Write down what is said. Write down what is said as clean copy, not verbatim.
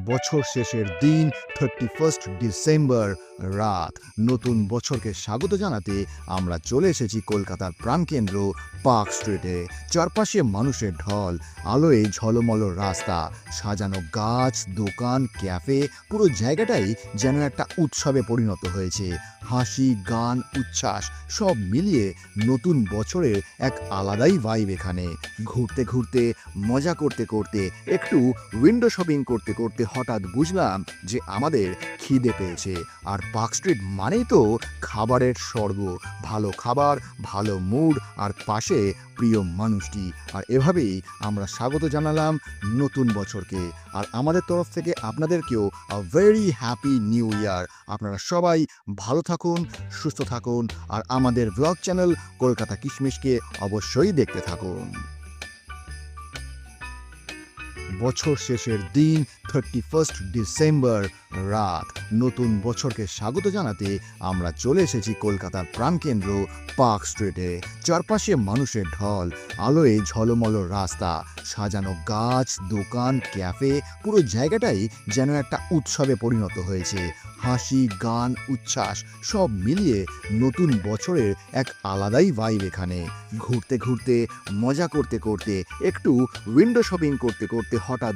বছর শেষের দিন 31 ডিসেম্বর রাত। নতুন বছরকে স্বাগত জানাতে আমরা চলে এসেছি কলকাতার প্রাণকেন্দ্র পার্ক স্ট্রিটে। চারপাশে মানুষের ঢল, আলোয় ঝলমল রাস্তা, সাজানো গাছ, দোকান, ক্যাফে, পুরো জায়গাটাই যেন একটা উৎসবে পরিণত হয়েছে। হাসি, গান, উচ্ছ্বাস সব মিলিয়ে নতুন বছরের এক আলাদাই ভাইব এখানে। ঘুরতে ঘুরতে, মজা করতে করতে, একটু উইন্ডো শপিং করতে করতে হঠাৎ বুঝলাম যে আমাদের খিদে পেয়েছে। আর পার্ক স্ট্রিট মানেই তো খাবারের স্বর্গ। ভালো খাবার, ভালো মুড, আর পাশে প্রিয় মানুষটি। আর এভাবেই আমরা স্বাগত জানালাম নতুন বছরকে। আর আমাদের তরফ থেকে আপনাদেরকেও ভেরি হ্যাপি নিউ ইয়ার। আপনারা সবাই ভালো থাকুন, সুস্থ থাকুন, আর আমাদের ব্লগ চ্যানেল কলকাতা কিশমিশকে অবশ্যই দেখতে থাকুন। বছর শেষের দিন 31 ডিসেম্বর রাত। নতুন বছরকে স্বাগত জানাতে আমরা চলে এসেছি কলকাতার প্রাণকেন্দ্র পার্ক স্ট্রিটে। চারপাশে মানুষের ঢল, আলোয় ঝলমল রাস্তা, সাজানো গাছ, দোকান, ক্যাফে, পুরো জায়গাটাই যেন একটা উৎসবে পরিণত হয়েছে। হাসি, গান, উচ্ছ্বাস সব মিলিয়ে নতুন বছরের এক আলাদাই ভাইব এখানে। ঘুরতে ঘুরতে, মজা করতে করতে, একটু উইন্ডো শপিং করতে করতে হঠাৎ